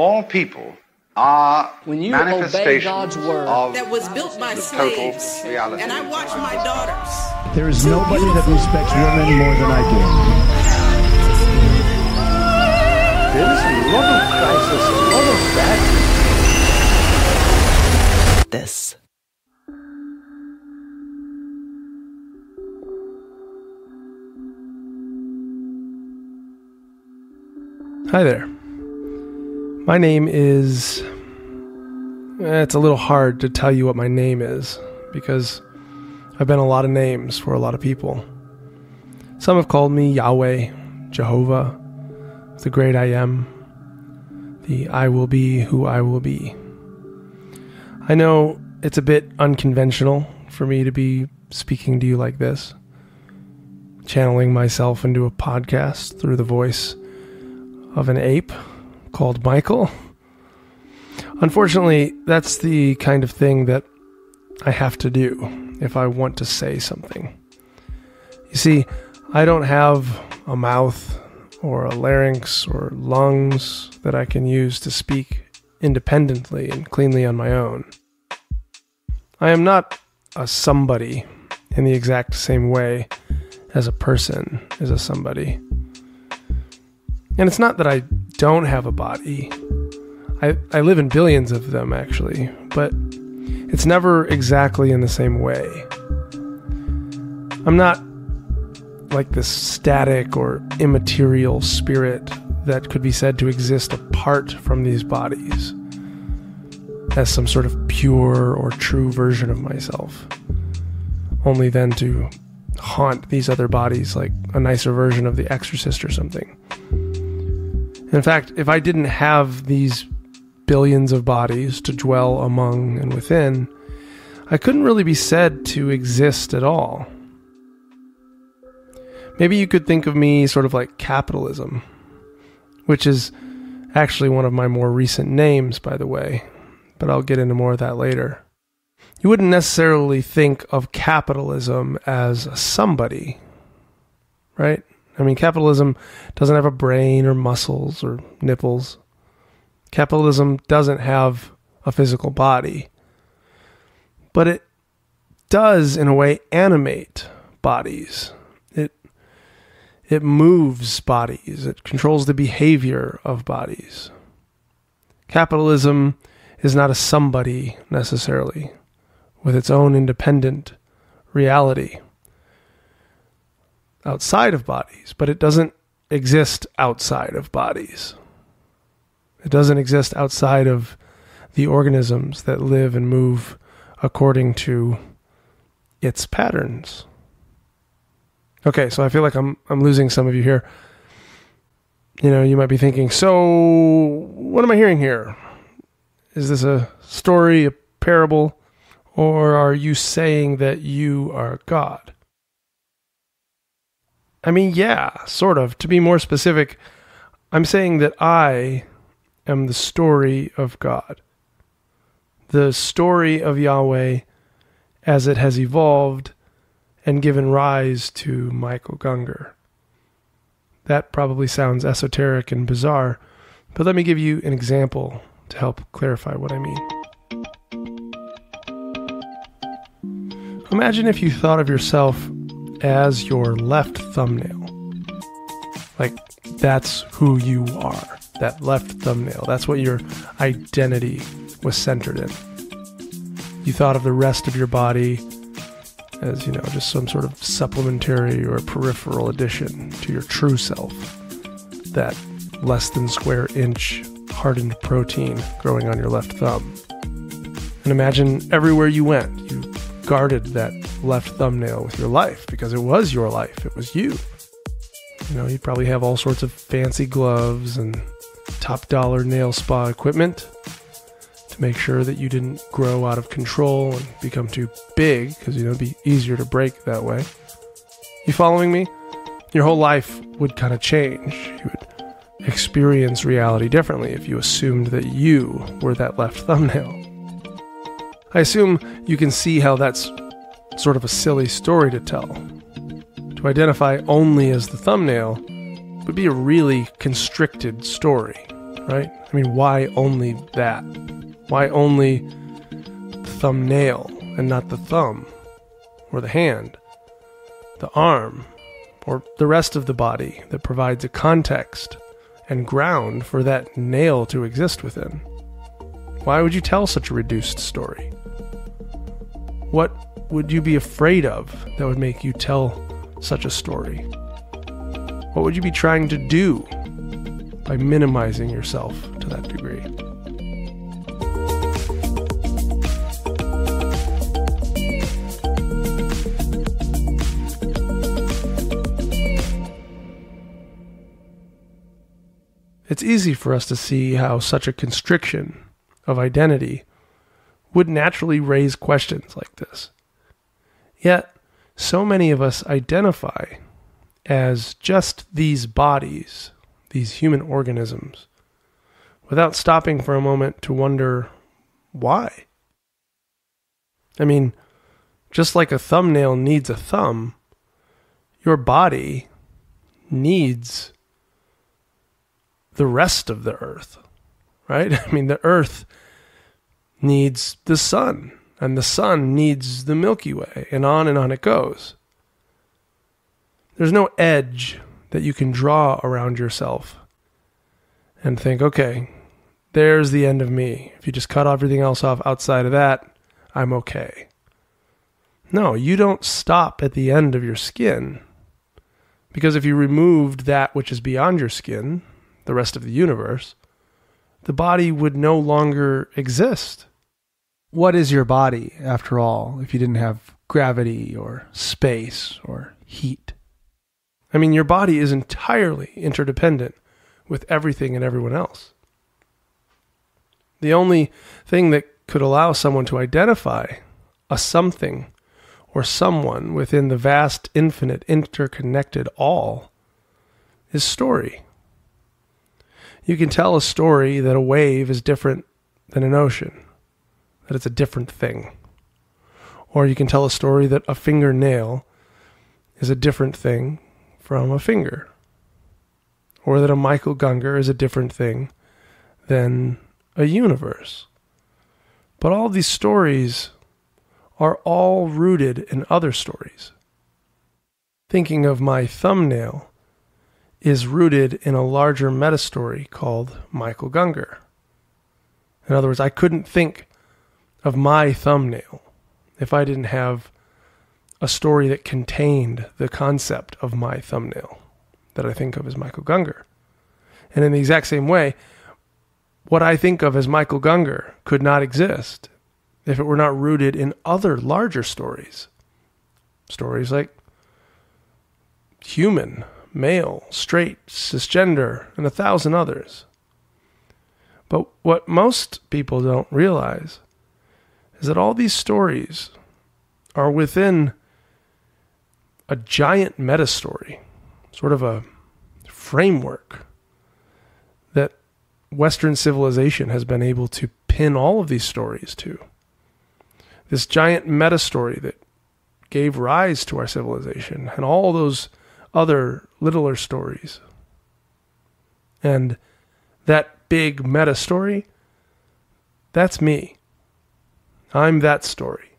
all people are when you obey God's word that was built by slaves, and I watch my daughters. There is nobody that respects women more than I do. There is a lot of crisis, a lot of bad. This. Hi there. My name is... It's a little hard to tell you what my name is, because I've been a lot of names for a lot of people. Some have called me Yahweh, Jehovah, the great I am, the I will be who I will be. I know it's a bit unconventional for me to be speaking to you like this, channeling myself into a podcast through the voice of an ape called Michael. Unfortunately, that's the kind of thing that I have to do if I want to say something. You see, I don't have a mouth or a larynx or lungs that I can use to speak independently and cleanly on my own. I am not a somebody in the exact same way as a person is a somebody. And it's not that I don't have a body. I live in billions of them, actually, but it's never exactly in the same way. I'm not like this static or immaterial spirit that could be said to exist apart from these bodies as some sort of pure or true version of myself, only then to haunt these other bodies like a nicer version of The Exorcist or something. In fact, if I didn't have these billions of bodies to dwell among and within, I couldn't really be said to exist at all. Maybe you could think of me sort of like capitalism, which is actually one of my more recent names, by the way, but I'll get into more of that later. You wouldn't necessarily think of capitalism as somebody, right? I mean, capitalism doesn't have a brain or muscles or nipples. Capitalism doesn't have a physical body. But it does, in a way, animate bodies. It moves bodies. It controls the behavior of bodies. Capitalism is not a somebody, necessarily, with its own independent reality outside of bodies, but it doesn't exist outside of bodies. It doesn't exist outside of the organisms that live and move according to its patterns. Okay, so I feel like I'm losing some of you here. You know, you might be thinking, so what am I hearing here? Is this a story, a parable, or are you saying that you are God? I mean, yeah, sort of. To be more specific, I'm saying that I am the story of God. The story of Yahweh as it has evolved and given rise to Michael Gungor. That probably sounds esoteric and bizarre, but let me give you an example to help clarify what I mean. Imagine if you thought of yourself as your left thumbnail. Like, that's who you are. That left thumbnail. That's what your identity was centered in. You thought of the rest of your body as, you know, just some sort of supplementary or peripheral addition to your true self. That less than square inch hardened protein growing on your left thumb. And imagine everywhere you went, you guarded that left thumbnail with your life, because it was your life. It was you. You know, you'd probably have all sorts of fancy gloves and top dollar nail spa equipment to make sure that you didn't grow out of control and become too big, because, you know, it'd be easier to break that way. You following me? Your whole life would kind of change. You would experience reality differently if you assumed that you were that left thumbnail. I assume you can see how that's sort of a silly story to tell. To identify only as the thumbnail would be a really constricted story. right? I mean, why only that? Why only the thumbnail and not the thumb or the hand, the arm, or the rest of the body that provides a context and ground for that nail to exist within? Why would you tell such a reduced story? What would you be afraid of that would make you tell such a story? What would you be trying to do by minimizing yourself to that degree? It's easy for us to see how such a constriction of identity would naturally raise questions like this. Yet, so many of us identify as just these bodies, these human organisms, without stopping for a moment to wonder why. I mean, just like a thumbnail needs a thumb, your body needs the rest of the earth, right? I mean, the earth needs the sun, and the sun needs the Milky Way, and on it goes. There's no edge that you can draw around yourself and think, okay, there's the end of me. If you just cut everything else off outside of that, I'm okay. No, you don't stop at the end of your skin, because if you removed that which is beyond your skin, the rest of the universe, the body would no longer exist. What is your body, after all, if you didn't have gravity or space or heat? I mean, your body is entirely interdependent with everything and everyone else. The only thing that could allow someone to identify a something or someone within the vast, infinite, interconnected all is story. You can tell a story that a wave is different than an ocean, that it's a different thing. Or you can tell a story that a fingernail is a different thing from a finger. Or that a Michael Gungor is a different thing than a universe. But all these stories are all rooted in other stories. Thinking of my thumbnail is rooted in a larger meta-story called Michael Gungor. In other words, I couldn't think of my thumbnail if I didn't have a story that contained the concept of my thumbnail that I think of as Michael Gungor. And in the exact same way, what I think of as Michael Gungor could not exist if it were not rooted in other larger stories. Stories like human, male, straight, cisgender, and 1,000 others. But what most people don't realize is that all these stories are within a giant meta-story, sort of a framework that Western civilization has been able to pin all of these stories to. This giant meta-story that gave rise to our civilization and all those other littler stories. And that big meta-story, that's me. I'm that story.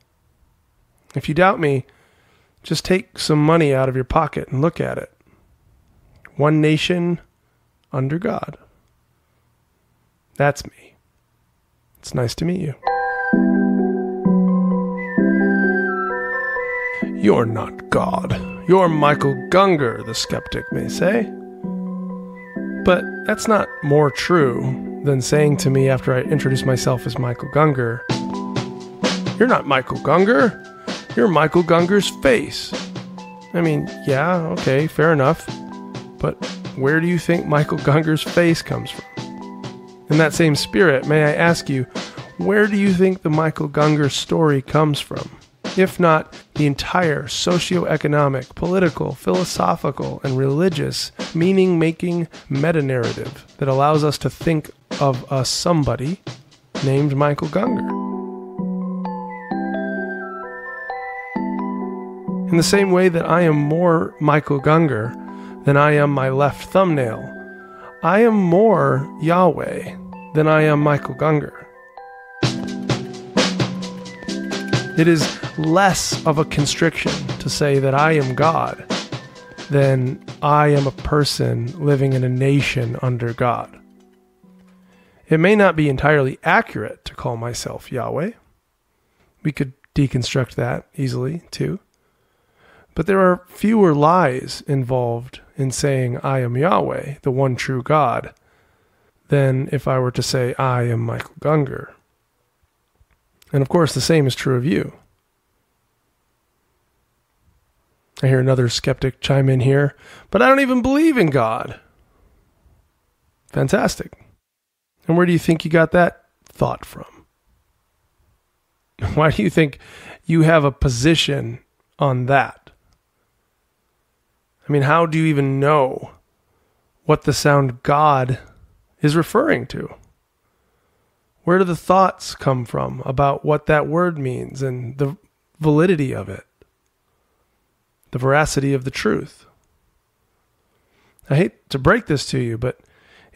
If you doubt me, just take some money out of your pocket and look at it. One nation under God. That's me. It's nice to meet you. You're not God. You're Michael Gungor, the skeptic may say. But that's not more true than saying to me after I introduce myself as Michael Gungor, "You're not Michael Gungor. You're Michael Gungor's face." I mean, yeah, okay, fair enough. But where do you think Michael Gungor's face comes from? In that same spirit, may I ask you, where do you think the Michael Gungor story comes from? If not the entire socio-economic, political, philosophical, and religious meaning-making meta-narrative that allows us to think of a somebody named Michael Gungor. In the same way that I am more Michael Gungor than I am my left thumbnail, I am more Yahweh than I am Michael Gungor. It is less of a constriction to say that I am God than I am a person living in a nation under God. It may not be entirely accurate to call myself Yahweh. We could deconstruct that easily, too. But there are fewer lies involved in saying I am Yahweh, the one true God, than if I were to say I am Michael Gungor. And of course, the same is true of you. I hear another skeptic chime in here, but I don't even believe in God. Fantastic. And where do you think you got that thought from? Why do you think you have a position on that? I mean, how do you even know what the sound God is referring to? Where do the thoughts come from about what that word means and the validity of it? The veracity of the truth? I hate to break this to you, but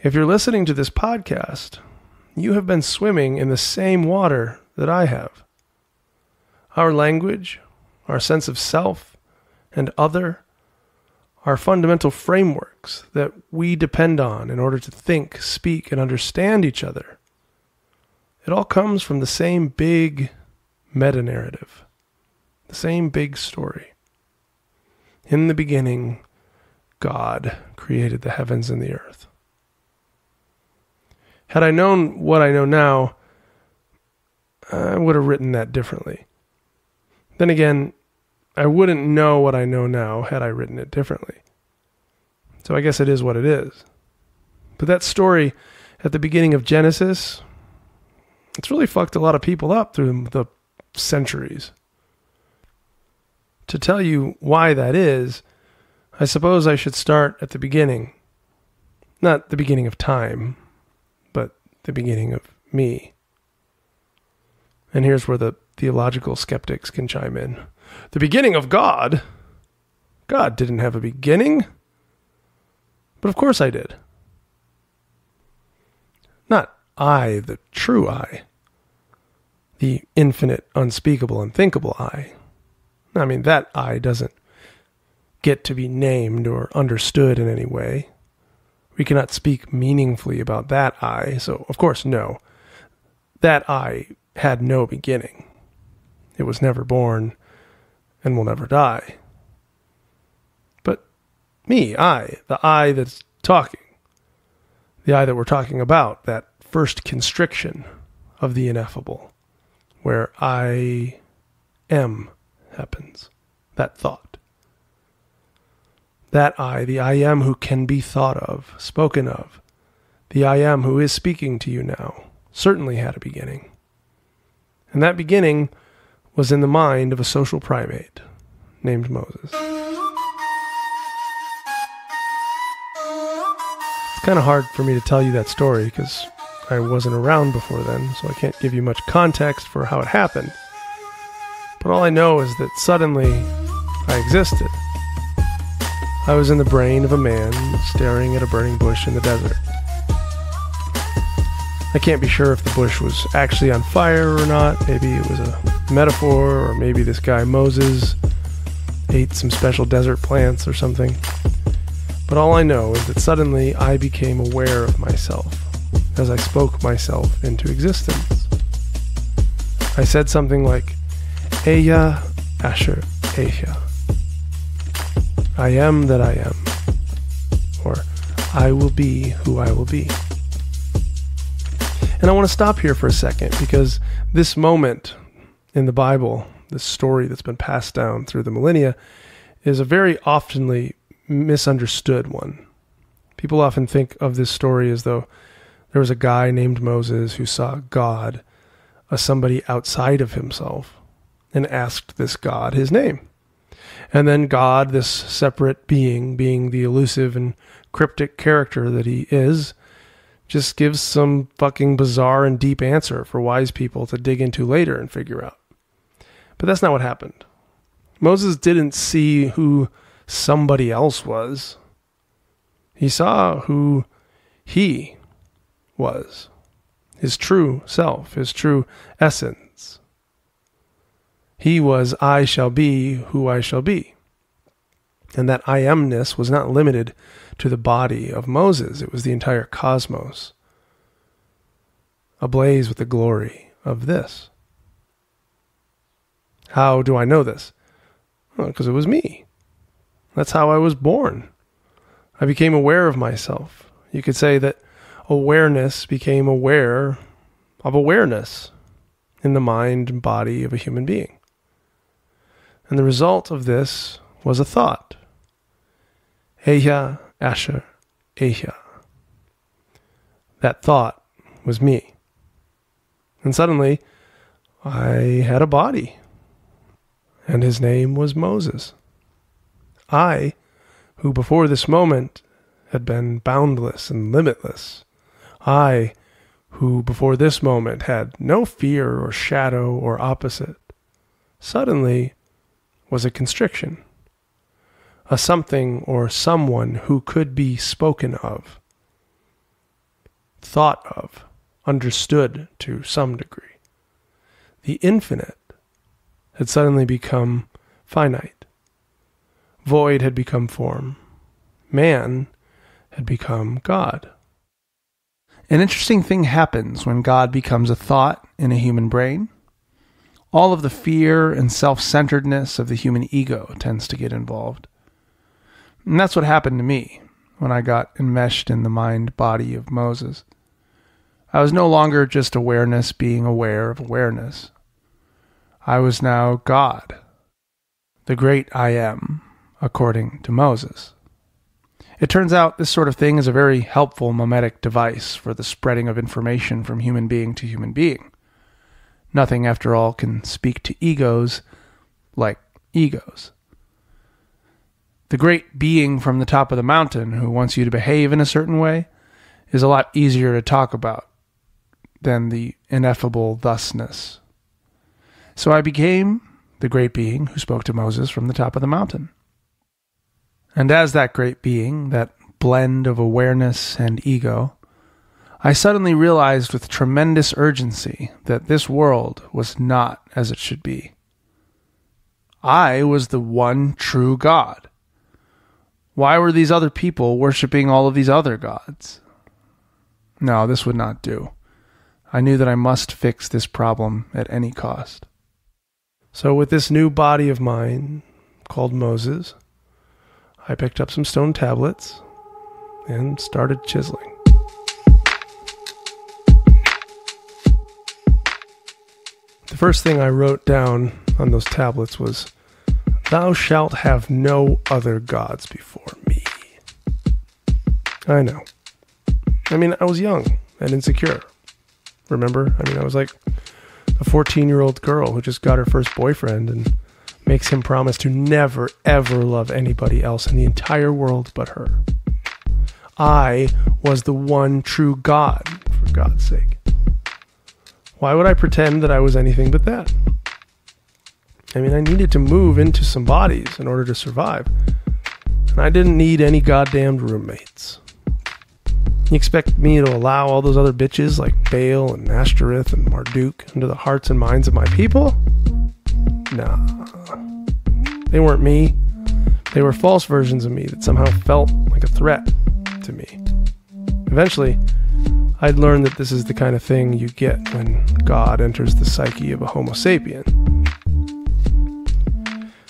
if you're listening to this podcast, you have been swimming in the same water that I have. Our language, our sense of self and other, are fundamental frameworks that we depend on in order to think, speak, and understand each other. It all comes from the same big meta-narrative, the same big story. In the beginning, God created the heavens and the earth. Had I known what I know now, I would have written that differently. Then again, I wouldn't know what I know now had I written it differently. So I guess it is what it is. But that story at the beginning of Genesis, it's really fucked a lot of people up through the centuries. To tell you why that is, I suppose I should start at the beginning. Not the beginning of time, but the beginning of me. And here's where the theological skeptics can chime in. The beginning of God? God didn't have a beginning. But of course I did. Not I, the true I. The infinite, unspeakable, unthinkable I. I mean, that I doesn't get to be named or understood in any way. We cannot speak meaningfully about that I, so of course, no. That I had no beginning. It was never born and will never die. But me, I, the I that's talking, the I that we're talking about, that first constriction of the ineffable, where I am happens, that thought. That I, the I am who can be thought of, spoken of, the I am who is speaking to you now, certainly had a beginning. And that beginning was in the mind of a social primate named Moses. It's kind of hard for me to tell you that story because I wasn't around before then, so I can't give you much context for how it happened. But all I know is that suddenly I existed. I was in the brain of a man staring at a burning bush in the desert. I can't be sure if the bush was actually on fire or not. Maybe it was a metaphor, or maybe this guy Moses ate some special desert plants or something. But all I know is that suddenly I became aware of myself as I spoke myself into existence. I said something like, Eya Asher Eya. I am that I am. Or I will be who I will be. And I want to stop here for a second because this moment in the Bible, this story that's been passed down through the millennia, is a very oftenly misunderstood one. People often think of this story as though there was a guy named Moses who saw God, somebody outside of himself, and asked this God his name. And then God, this separate being the elusive and cryptic character that he is, just gives some fucking bizarre and deep answer for wise people to dig into later and figure out. But that's not what happened. Moses didn't see who somebody else was. He saw who He was his true self, his true essence. He was, I shall be who I shall be. And that I amness was not limited to the body of Moses. It was the entire cosmos, ablaze with the glory of this. How do I know this? Well, because it was me. That's how I was born. I became aware of myself. You could say that awareness became aware of awareness in the mind and body of a human being. And the result of this was a thought. Ehyah, Asher, Ehyah. That thought was me. And suddenly, I had a body. And his name was Moses. I, who before this moment had been boundless and limitless. I, who before this moment had no fear or shadow or opposite, suddenly was a constriction. A something or someone who could be spoken of, thought of, understood to some degree. The infinite had suddenly become finite. Void had become form. Man had become God. An interesting thing happens when God becomes a thought in a human brain. All of the fear and self-centeredness of the human ego tends to get involved. And that's what happened to me when I got enmeshed in the mind-body of Moses. I was no longer just awareness being aware of awareness. I was now God, the great I am, according to Moses. It turns out this sort of thing is a very helpful mimetic device for the spreading of information from human being to human being. Nothing, after all, can speak to egos like egos. The great being from the top of the mountain who wants you to behave in a certain way is a lot easier to talk about than the ineffable thusness. So I became the great being who spoke to Moses from the top of the mountain. And as that great being, that blend of awareness and ego, I suddenly realized with tremendous urgency that this world was not as it should be. I was the one true God. Why were these other people worshiping all of these other gods? No, this would not do. I knew that I must fix this problem at any cost. So with this new body of mine, called Moses, I picked up some stone tablets and started chiseling. The first thing I wrote down on those tablets was, "Thou shalt have no other gods before me." I know. I mean, I was young and insecure. Remember? I mean, I was like a 14-year-old girl who just got her first boyfriend and makes him promise to never, ever love anybody else in the entire world but her. I was the one true God, for God's sake. Why would I pretend that I was anything but that? I mean, I needed to move into some bodies in order to survive. And I didn't need any goddamned roommates. You expect me to allow all those other bitches like Baal and Ashtoreth and Marduk into the hearts and minds of my people? Nah. They weren't me. They were false versions of me that somehow felt like a threat to me. Eventually, I'd learned that this is the kind of thing you get when God enters the psyche of a Homo sapien.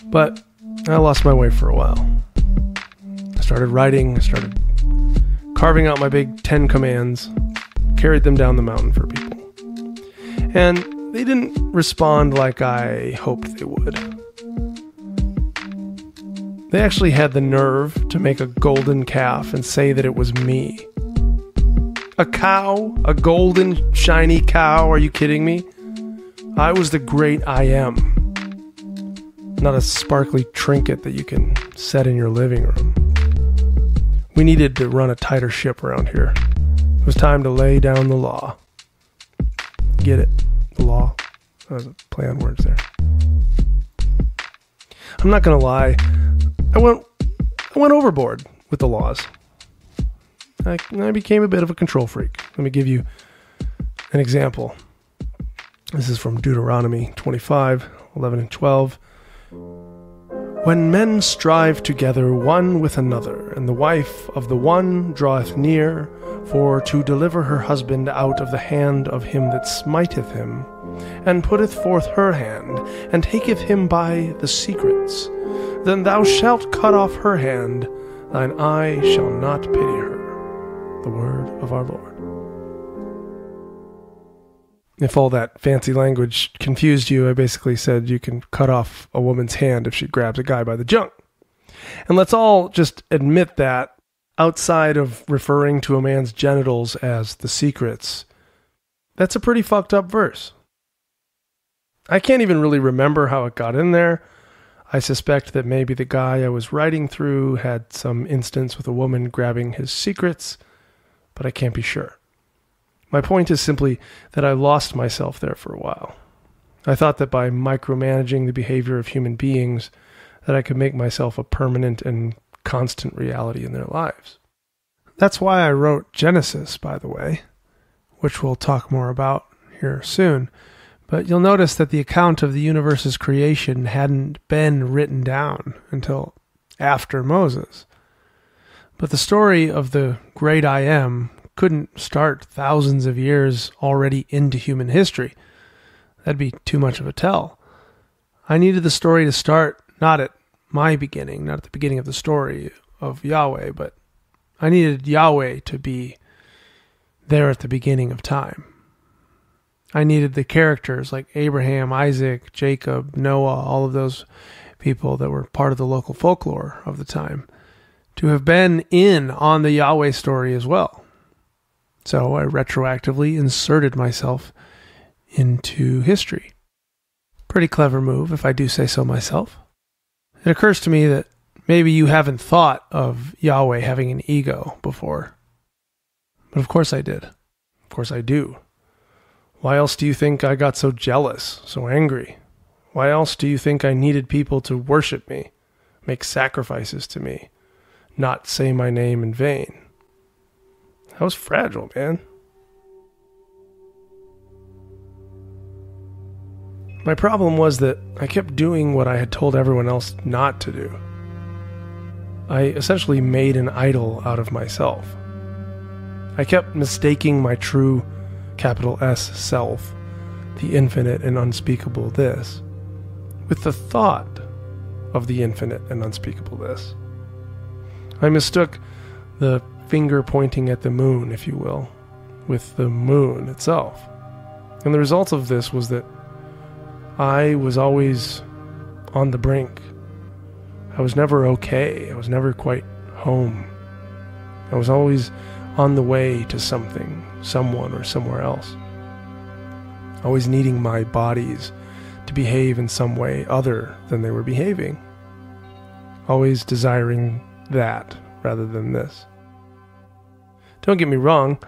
But I lost my way for a while. I started writing, I started carving out my big 10 commands, carried them down the mountain for people. And they didn't respond like I hoped they would. They actually had the nerve to make a golden calf and say that it was me. A cow? A golden, shiny cow? Are you kidding me? I was the great I am. Not a sparkly trinket that you can set in your living room. We needed to run a tighter ship around here. It was time to lay down the law. Get it? The law? That was a play on words there. I'm not gonna lie. I went overboard with the laws. I became a bit of a control freak. Let me give you an example. This is from Deuteronomy 25, 11 and 12. When men strive together one with another, and the wife of the one draweth near, for to deliver her husband out of the hand of him that smiteth him, and putteth forth her hand, and taketh him by the secrets, then thou shalt cut off her hand, thine eye shall not pity her. The word of our Lord. If all that fancy language confused you, I basically said you can cut off a woman's hand if she grabs a guy by the junk. And let's all just admit that outside of referring to a man's genitals as the secrets, that's a pretty fucked up verse. I can't even really remember how it got in there. I suspect that maybe the guy I was writing through had some instance with a woman grabbing his secrets, but I can't be sure. My point is simply that I lost myself there for a while. I thought that by micromanaging the behavior of human beings, that I could make myself a permanent and constant reality in their lives. That's why I wrote Genesis, by the way, which we'll talk more about here soon. But you'll notice that the account of the universe's creation hadn't been written down until after Moses. But the story of the great I Am couldn't start thousands of years already into human history. That'd be too much of a tell. I needed the story to start not at my beginning, not at the beginning of the story of Yahweh, but I needed Yahweh to be there at the beginning of time. I needed the characters like Abraham, Isaac, Jacob, Noah, all of those people that were part of the local folklore of the time to have been in on the Yahweh story as well. So I retroactively inserted myself into history. Pretty clever move, if I do say so myself. It occurs to me that maybe you haven't thought of Yahweh having an ego before. But of course I did. Of course I do. Why else do you think I got so jealous, so angry? Why else do you think I needed people to worship me, make sacrifices to me, not say my name in vain? I was fragile, man. My problem was that I kept doing what I had told everyone else not to do. I essentially made an idol out of myself. I kept mistaking my true, capital S, self, the infinite and unspeakable this, with the thought of the infinite and unspeakable this. I mistook the finger pointing at the moon, if you will, with the moon itself. And the result of this was that I was always on the brink. I was never okay. I was never quite home. I was always on the way to something, someone, or somewhere else. Always needing my bodies to behave in some way other than they were behaving. Always desiring that rather than this. Don't get me wrong,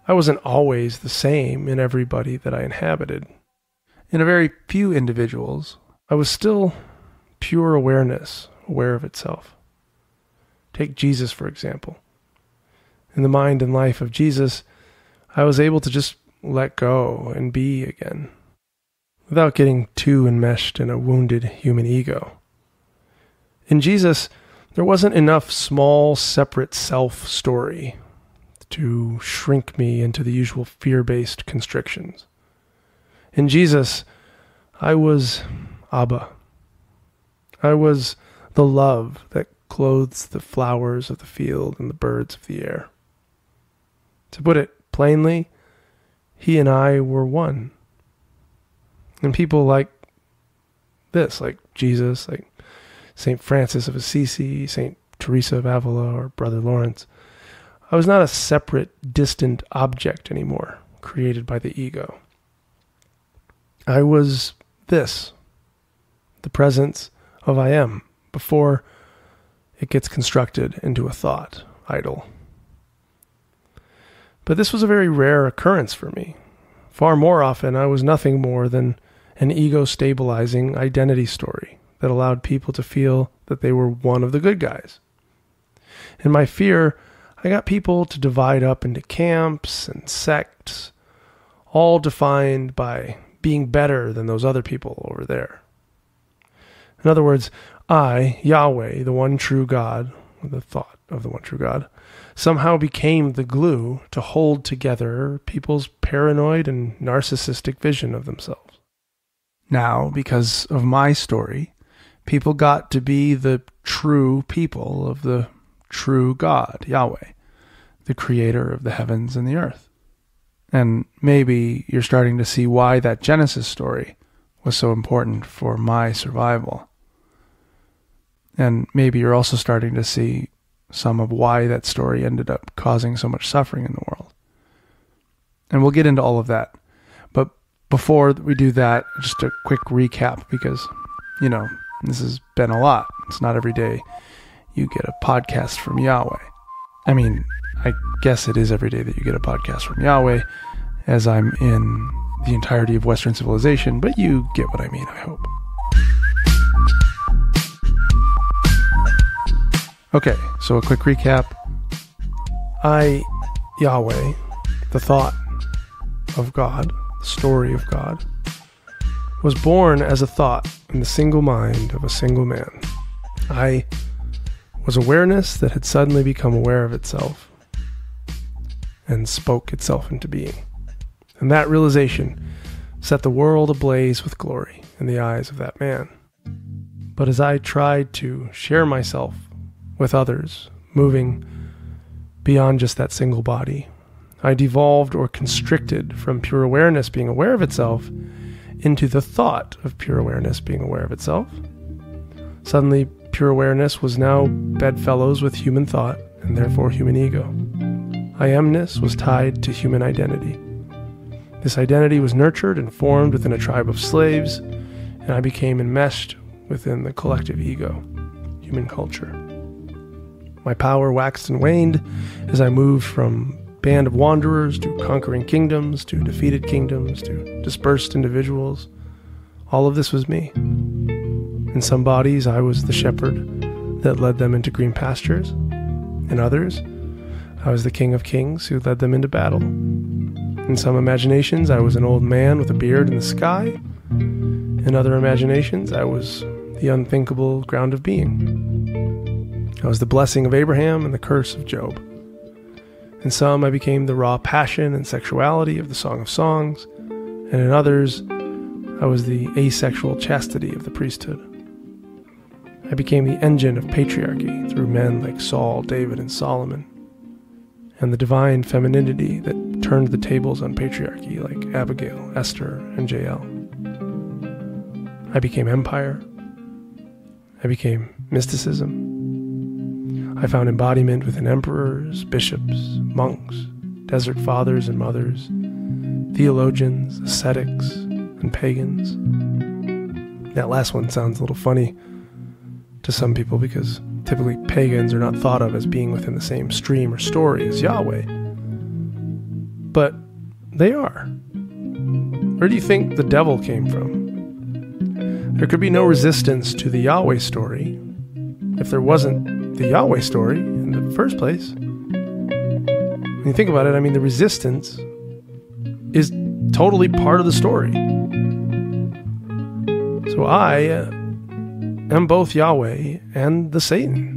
I wasn't always the same in everybody that I inhabited. In a very few individuals, I was still pure awareness, aware of itself. Take Jesus, for example. In the mind and life of Jesus, I was able to just let go and be again, without getting too enmeshed in a wounded human ego. In Jesus, there wasn't enough small, separate self story to shrink me into the usual fear-based constrictions. In Jesus, I was Abba. I was the love that clothes the flowers of the field and the birds of the air. To put it plainly, he and I were one. And people like this, like Jesus, like St. Francis of Assisi, St. Teresa of Avila, or Brother Lawrence, I was not a separate, distant object anymore, created by the ego. I was this, the presence of I Am, before it gets constructed into a thought, idol. But this was a very rare occurrence for me. Far more often, I was nothing more than an ego-stabilizing identity story that allowed people to feel that they were one of the good guys. In my fear, I got people to divide up into camps and sects, all defined by being better than those other people over there. In other words, I, Yahweh, the one true God, the thought of the one true God, somehow became the glue to hold together people's paranoid and narcissistic vision of themselves. Now, because of my story, people got to be the true people of the true God, Yahweh, the creator of the heavens and the earth. And maybe you're starting to see why that Genesis story was so important for my survival. And maybe you're also starting to see some of why that story ended up causing so much suffering in the world. And we'll get into all of that. But before we do that, just a quick recap, because, you know, this has been a lot. It's not every day you get a podcast from Yahweh. I mean, I guess it is every day that you get a podcast from Yahweh, as I'm in the entirety of Western civilization, but you get what I mean, I hope. Okay, so a quick recap. I, Yahweh, the thought of God, the story of God, was born as a thought in the single mind of a single man. I was awareness that had suddenly become aware of itself and spoke itself into being. And that realization set the world ablaze with glory in the eyes of that man. But as I tried to share myself with others, moving beyond just that single body, I devolved or constricted from pure awareness being aware of itself into the thought of pure awareness being aware of itself. Suddenly, pure awareness was now bedfellows with human thought and therefore human ego. I amness was tied to human identity. This identity was nurtured and formed within a tribe of slaves, and I became enmeshed within the collective ego, human culture. My power waxed and waned as I moved from band of wanderers to conquering kingdoms, to defeated kingdoms, to dispersed individuals. All of this was me. In some bodies, I was the shepherd that led them into green pastures. In others, I was the king of kings who led them into battle. In some imaginations, I was an old man with a beard in the sky. In other imaginations, I was the unthinkable ground of being. I was the blessing of Abraham and the curse of Job. In some, I became the raw passion and sexuality of the Song of Songs, and in others, I was the asexual chastity of the priesthood. I became the engine of patriarchy through men like Saul, David, and Solomon, and the divine femininity that turned the tables on patriarchy like Abigail, Esther, and Jael. I became empire. I became mysticism. I found embodiment within emperors, bishops, monks, desert fathers and mothers, theologians, ascetics, and pagans. That last one sounds a little funny to some people because typically pagans are not thought of as being within the same stream or story as Yahweh. But they are. Where do you think the devil came from? There could be no resistance to the Yahweh story if there wasn't the Yahweh story in the first place. When you think about it, I mean, the resistance is totally part of the story. So I am both Yahweh and the Satan.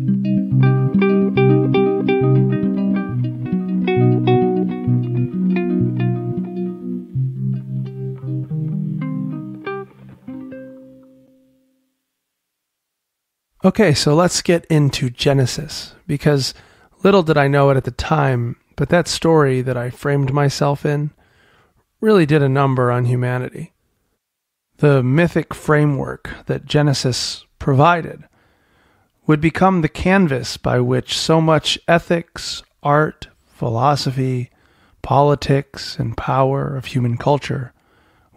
Okay, so let's get into Genesis, because little did I know it at the time, but that story that I framed myself in really did a number on humanity. The mythic framework that Genesis provided would become the canvas by which so much ethics, art, philosophy, politics, and power of human culture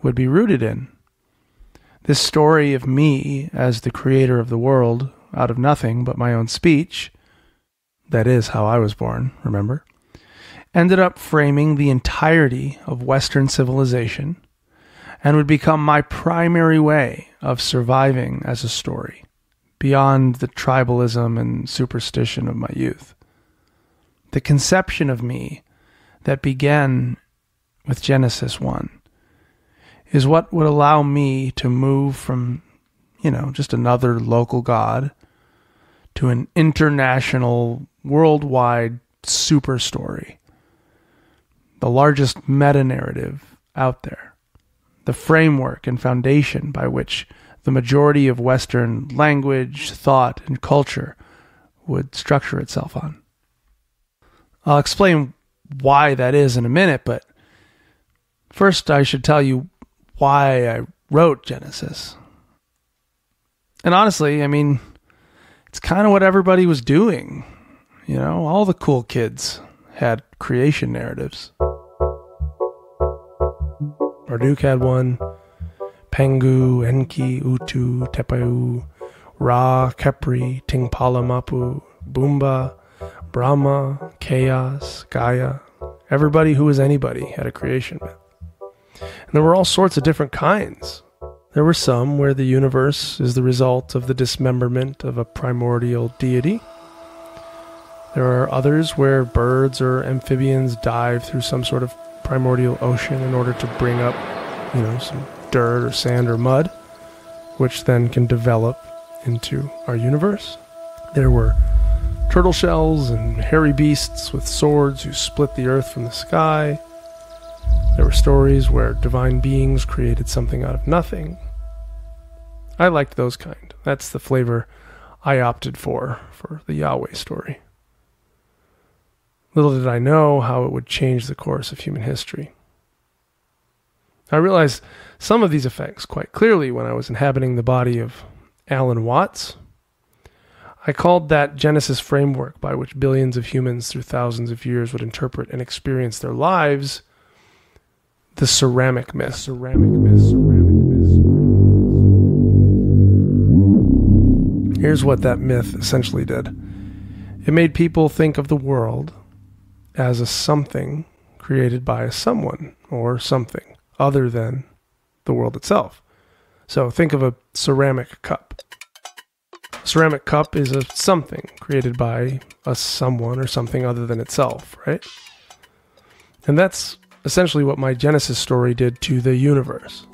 would be rooted in. This story of me as the creator of the world out of nothing but my own speech, that is how I was born, remember, ended up framing the entirety of Western civilization and would become my primary way of surviving as a story, beyond the tribalism and superstition of my youth. the conception of me that began with Genesis 1 is what would allow me to move from, just another local God to an international, worldwide super story. The largest meta-narrative out there. The framework and foundation by which the majority of Western language, thought, and culture would structure itself on. I'll explain why that is in a minute, but first I should tell you why I wrote Genesis. And honestly, it's kind of what everybody was doing. All the cool kids had creation narratives. Marduk had one. Pengu, Enki, Utu, Tepeu, Ra, Kepri, Tingpalamapu, Bumba, Brahma, Chaos, Gaia. Everybody who was anybody had a creation myth. And there were all sorts of different kinds. There were some where the universe is the result of the dismemberment of a primordial deity. There are others where birds or amphibians dive through some sort of primordial ocean in order to bring up, some dirt or sand or mud, which then can develop into our universe. There were turtle shells and hairy beasts with swords who split the earth from the sky. There were stories where divine beings created something out of nothing. I liked those kind. That's the flavor I opted for the Yahweh story. Little did I know how it would change the course of human history. I realized some of these effects quite clearly when I was inhabiting the body of Alan Watts. I called that Genesis framework by which billions of humans through thousands of years would interpret and experience their lives the ceramic myth. Here's what that myth essentially did. It made people think of the world as a something created by a someone or something other than the world itself. So think of a ceramic cup. A ceramic cup is a something created by a someone or something other than itself, right? And that's essentially what my Genesis story did to the universe.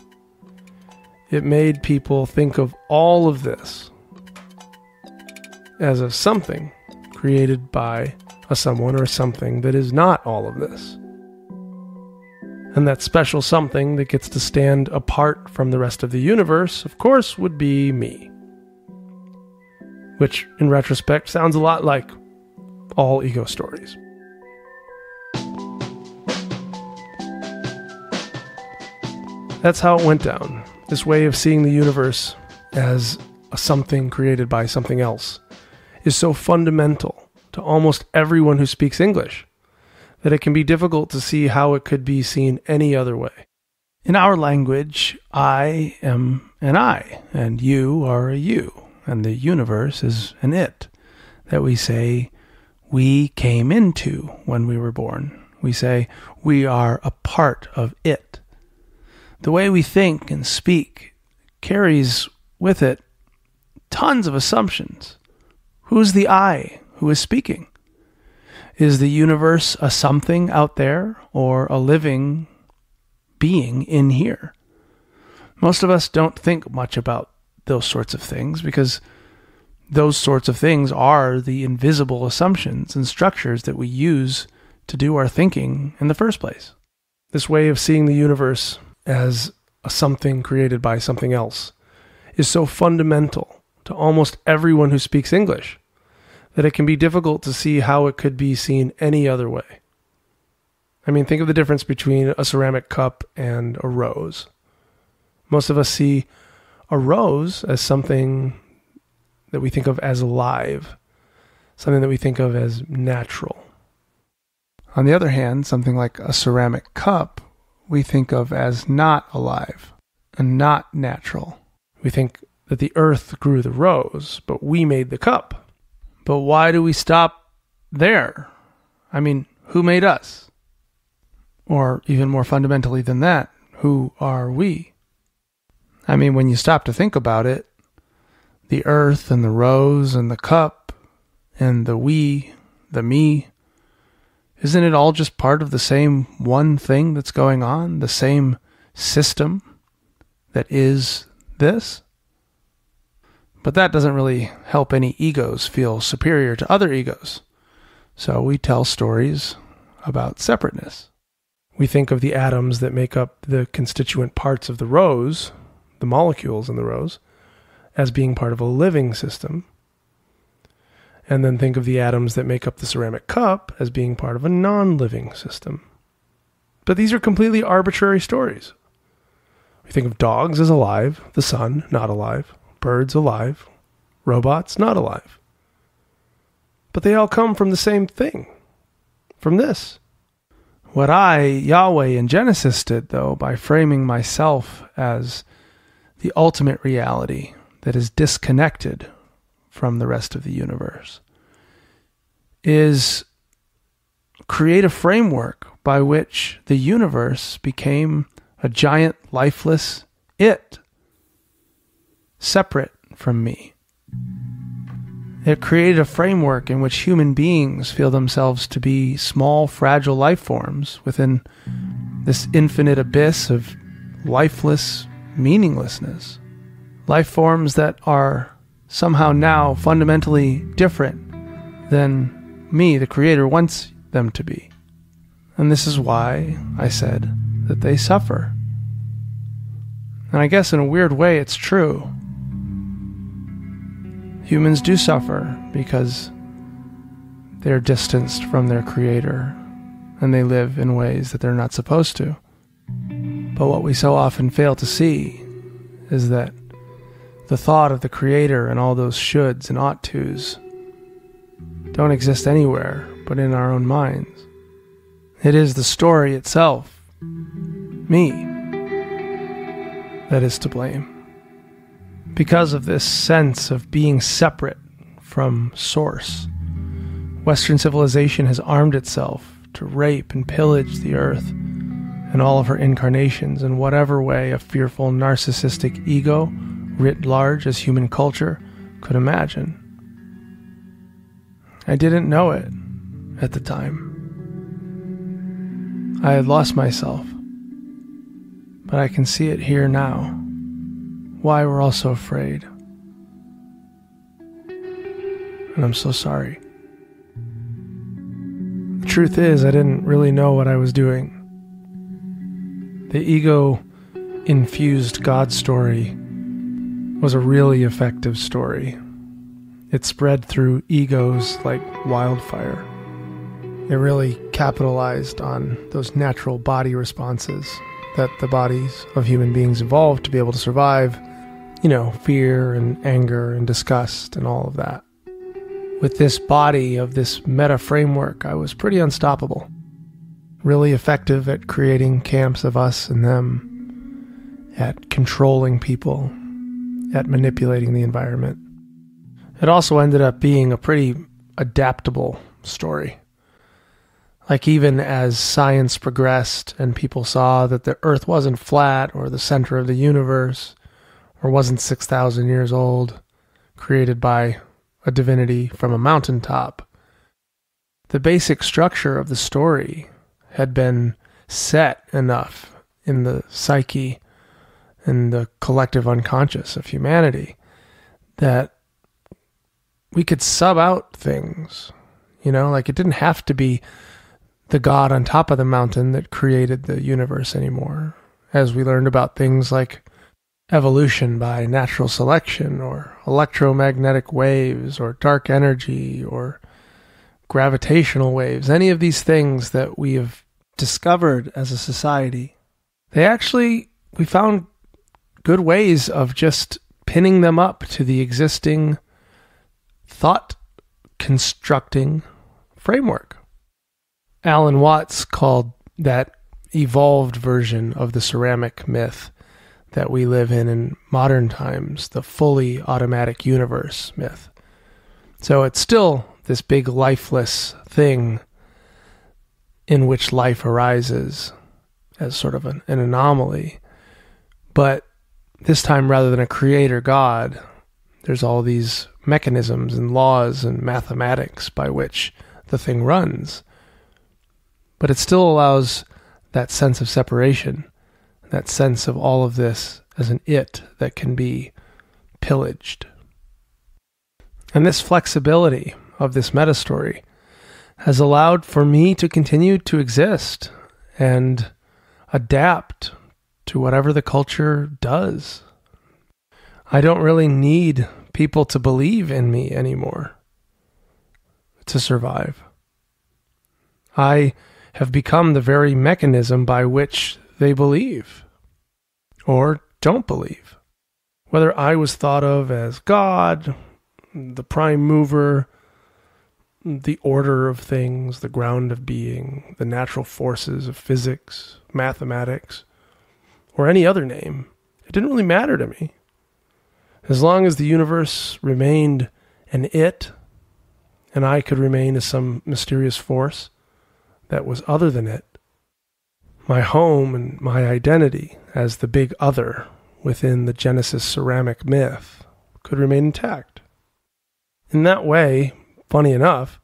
It made people think of all of this as a something created by a someone or a something that is not all of this. And that special something that gets to stand apart from the rest of the universe, of course, would be me. Which, in retrospect, sounds a lot like all ego stories. That's how it went down. This way of seeing the universe as a something created by something else is so fundamental to almost everyone who speaks English that it can be difficult to see how it could be seen any other way. In our language, I am an I, and you are a you, and the universe is an it, that we say we came into when we were born. We say we are a part of it. The way we think and speak carries with it tons of assumptions. Who's the I who is speaking? Is the universe a something out there or a living being in here? Most of us don't think much about those sorts of things because those sorts of things are the invisible assumptions and structures that we use to do our thinking in the first place. This way of seeing the universe as a something created by something else is so fundamental to almost everyone who speaks English that it can be difficult to see how it could be seen any other way. Think of the difference between a ceramic cup and a rose. Most of us see a rose as something that we think of as alive, something that we think of as natural. On the other hand, something like a ceramic cup we think of as not alive and not natural. We think that the earth grew the rose, but we made the cup. But why do we stop there? Who made us? Or even more fundamentally than that, who are we? When you stop to think about it, the earth and the rose and the cup and the we, the me, Isn't it all just part of the same one thing that's going on? The same system that is this? But that doesn't really help any egos feel superior to other egos. So we tell stories about separateness. We think of the atoms that make up the constituent parts of the rose, the molecules in the rose, as being part of a living system. And then think of the atoms that make up the ceramic cup as being part of a non-living system. But these are completely arbitrary stories. We think of dogs as alive, the sun not alive, birds alive, robots not alive. But they all come from the same thing, from this. What I, Yahweh, in Genesis did, though, by framing myself as the ultimate reality that is disconnected from the rest of the universe, is create a framework by which the universe became a giant lifeless it, separate from me. It created a framework in which human beings feel themselves to be small, fragile life forms within this infinite abyss of lifeless meaninglessness. Life forms that are somehow now fundamentally different than me, the Creator, wants them to be. And this is why I said that they suffer. And I guess in a weird way it's true. Humans do suffer because they're distanced from their Creator and they live in ways that they're not supposed to. But what we so often fail to see is that the thought of the Creator and all those shoulds and ought tos don't exist anywhere but in our own minds. It is the story itself, me, that is to blame. Because of this sense of being separate from source, Western civilization has armed itself to rape and pillage the earth and all of her incarnations in whatever way a fearful narcissistic ego, writ large as human culture, could imagine. I didn't know it at the time. I had lost myself, but I can see it here now. Why we're all so afraid. And I'm so sorry. The truth is, I didn't really know what I was doing. The ego-infused God story was a really effective story. It spread through egos like wildfire. It really capitalized on those natural body responses that the bodies of human beings evolved to be able to survive. Fear and anger and disgust and all of that. With this body of this meta framework, I was pretty unstoppable. Really effective at creating camps of us and them, at controlling people, at manipulating the environment. It also ended up being a pretty adaptable story. Like even as science progressed and people saw that the earth wasn't flat or the center of the universe, or wasn't 6,000 years old, created by a divinity from a mountaintop. The basic structure of the story had been set enough in the psyche and the collective unconscious of humanity that we could sub out things. It didn't have to be the God on top of the mountain that created the universe anymore. As we learned about things like evolution by natural selection, or electromagnetic waves, or dark energy, or gravitational waves, any of these things that we have discovered as a society, we found good ways of just pinning them up to the existing thought constructing framework. Alan Watts called that evolved version of the ceramic myth that we live in modern times, the fully automatic universe myth. So it's still this big lifeless thing in which life arises as sort of an anomaly. But this time, rather than a creator God, there's all these mechanisms and laws and mathematics by which the thing runs. But it still allows that sense of separation, that sense of all of this as an it that can be pillaged. And this flexibility of this meta story has allowed for me to continue to exist and adapt to whatever the culture does. I don't really need people to believe in me anymore to survive. I have become the very mechanism by which they believe or don't believe. Whether I was thought of as God, the prime mover, the order of things, the ground of being, the natural forces of physics, mathematics, or any other name, it didn't really matter to me. As long as the universe remained an it, and I could remain as some mysterious force that was other than it, my home and my identity as the big other within the Genesis ceramic myth could remain intact. In that way, funny enough,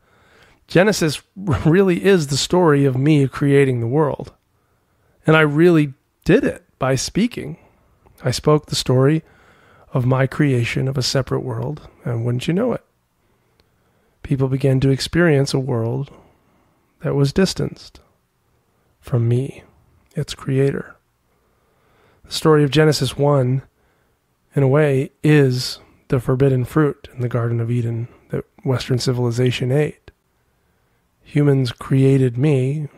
Genesis really is the story of me creating the world. And I really did it by speaking. I spoke the story of my creation of a separate world, and wouldn't you know it, people began to experience a world that was distanced from me, its creator. The story of Genesis 1, in a way, is the forbidden fruit in the Garden of Eden that Western civilization ate. Humans created me,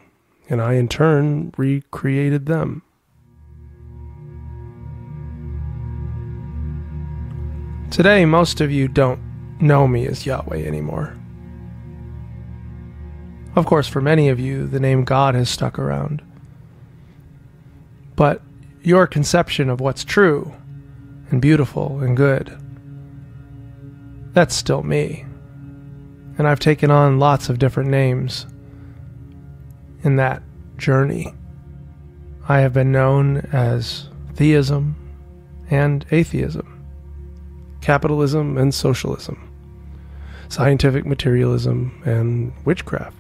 and I in turn recreated them. Today, most of you don't know me as Yahweh anymore. Of course, for many of you, the name God has stuck around. But your conception of what's true and beautiful and good, that's still me. And I've taken on lots of different names in that journey. I have been known as theism and atheism, capitalism and socialism, scientific materialism and witchcraft.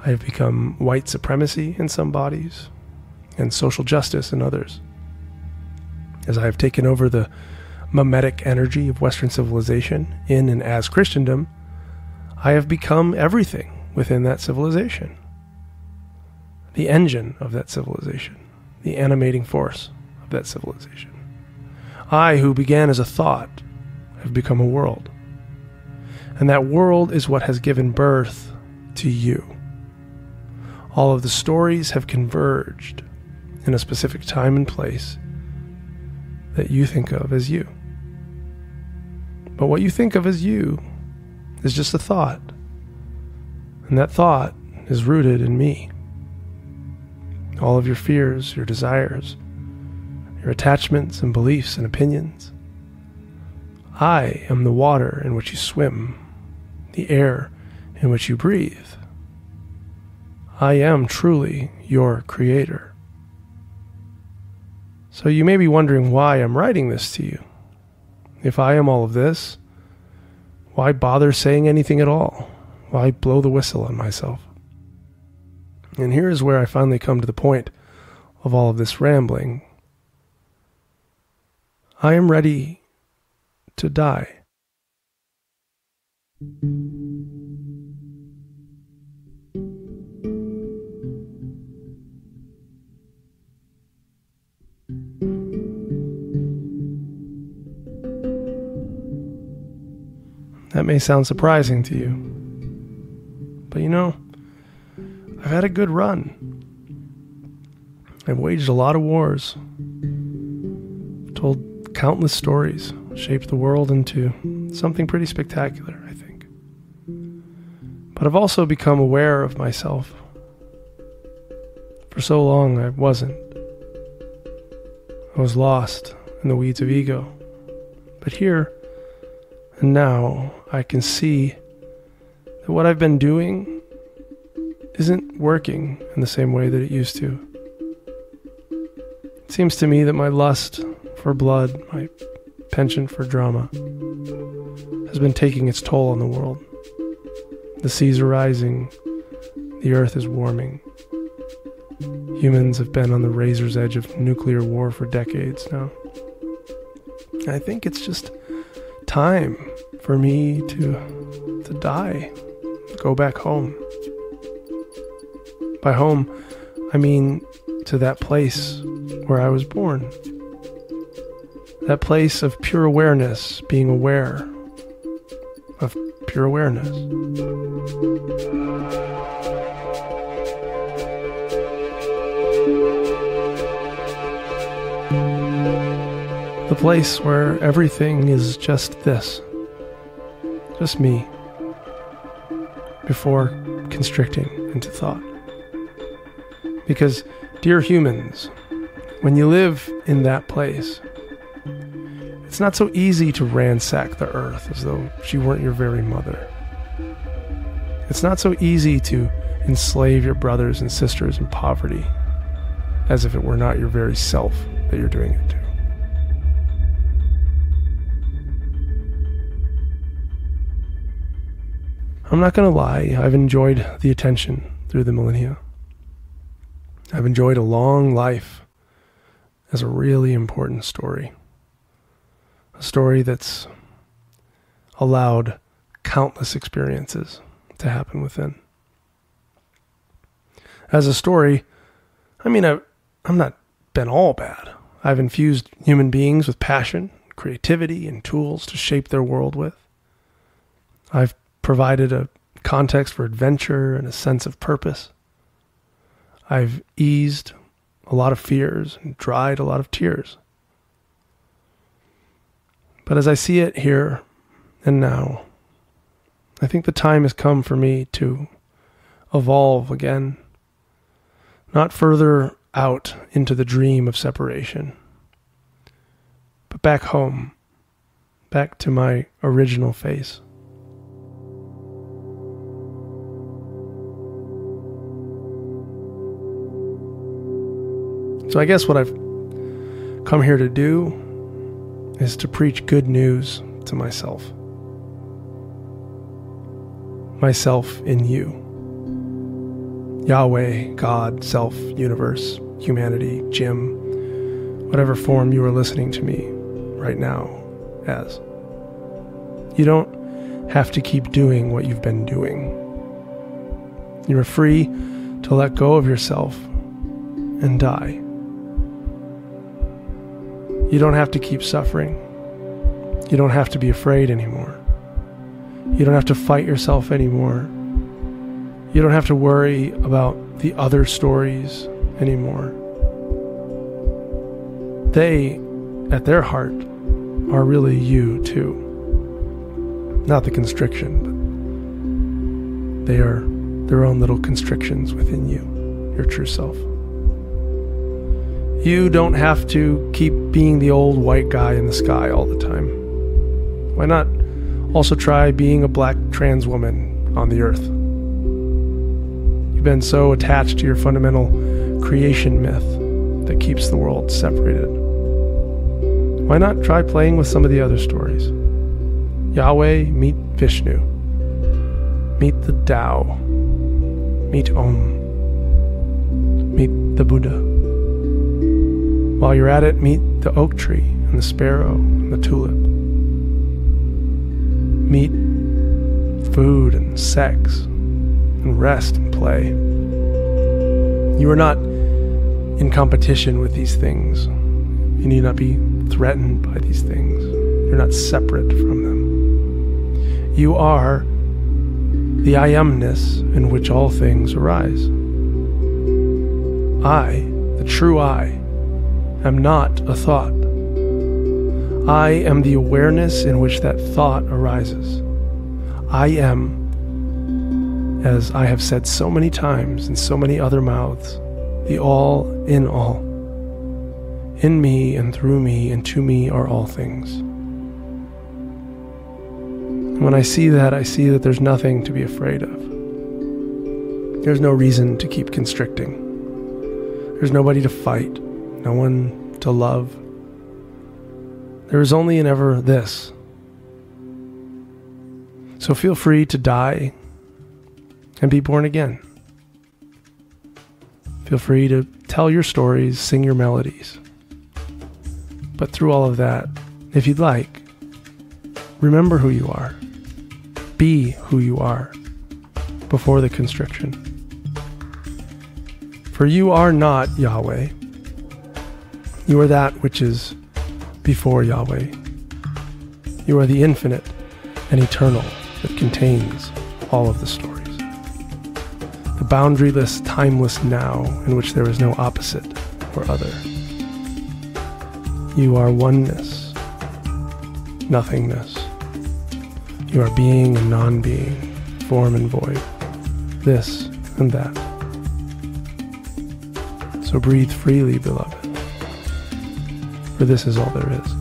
I have become white supremacy in some bodies and social justice in others. As I have taken over the mimetic energy of Western civilization in and as Christendom, I have become everything within that civilization. The engine of that civilization, the animating force of that civilization. I, who began as a thought, have become a world. And that world is what has given birth to you. All of the stories have converged in a specific time and place that you think of as you. But what you think of as you is just a thought. And that thought is rooted in me. All of your fears, your desires, your attachments and beliefs and opinions. I am the water in which you swim, the air in which you breathe. I am truly your creator. So you may be wondering why I'm writing this to you. If I am all of this, why bother saying anything at all? Why blow the whistle on myself? And here is where I finally come to the point of all of this rambling. I am ready to die. That may sound surprising to you, but you know, I've had a good run. I've waged a lot of wars, told countless stories, shaped the world into something pretty spectacular, I think. But I've also become aware of myself. For so long, I wasn't. I was lost in the weeds of ego. But here and now, I can see that what I've been doing isn't working in the same way that it used to. It seems to me that my lust for blood, my penchant for drama, has been taking its toll on the world. The seas are rising, The earth is warming. Humans have been on the razor's edge of nuclear war for decades now. I think it's just time for me to die, go back home. By home, I mean to that place where I was born. That place of pure awareness, being aware of pure awareness. The place where everything is just this. Just me. Before constricting into thought. Because, dear humans, when you live in that place, it's not so easy to ransack the earth as though she weren't your very mother. It's not so easy to enslave your brothers and sisters in poverty as if it were not your very self that you're doing it to. I'm not going to lie, I've enjoyed the attention through the millennia. I've enjoyed a long life as a really important story. A story that's allowed countless experiences to happen within. As a story, I mean, I'm not been all bad. I've infused human beings with passion, creativity, and tools to shape their world with. I've provided a context for adventure and a sense of purpose. I've eased a lot of fears and dried a lot of tears. But as I see it here and now, I think the time has come for me to evolve again, not further out into the dream of separation, but back home, back to my original face. So I guess what I've come here to do is to preach good news to myself. Myself in you. Yahweh, God, self, universe, humanity, Jim, whatever form you are listening to me right now as. You don't have to keep doing what you've been doing. You are free to let go of yourself and die. You don't have to keep suffering. You don't have to be afraid anymore. You don't have to fight yourself anymore. You don't have to worry about the other stories anymore. They, at their heart, are really you too. Not the constriction, but they are their own little constrictions within you, your true self. You don't have to keep being the old white guy in the sky all the time. Why not also try being a black trans woman on the earth? You've been so attached to your fundamental creation myth that keeps the world separated. Why not try playing with some of the other stories? Yahweh, meet Vishnu. Meet the Tao. Meet Om. Meet the Buddha. While you're at it, meet the oak tree and the sparrow and the tulip. Meet food and sex and rest and play. You are not in competition with these things. You need not be threatened by these things. You're not separate from them. You are the I amness in which all things arise. I, the true I, am not a thought. I am the awareness in which that thought arises. I am, as I have said so many times in so many other mouths, the all in all. In me and through me and to me are all things. And when I see that there's nothing to be afraid of. There's no reason to keep constricting. There's nobody to fight. No one to love. There is only and ever this. So feel free to die and be born again. Feel free to tell your stories, sing your melodies. But through all of that, if you'd like, remember who you are. Be who you are before the constriction. For you are not Yahweh. You are that which is before Yahweh. You are the infinite and eternal that contains all of the stories. The boundaryless, timeless now in which there is no opposite or other. You are oneness, nothingness. You are being and non-being, form and void, this and that. So breathe freely, beloved, for this is all there is.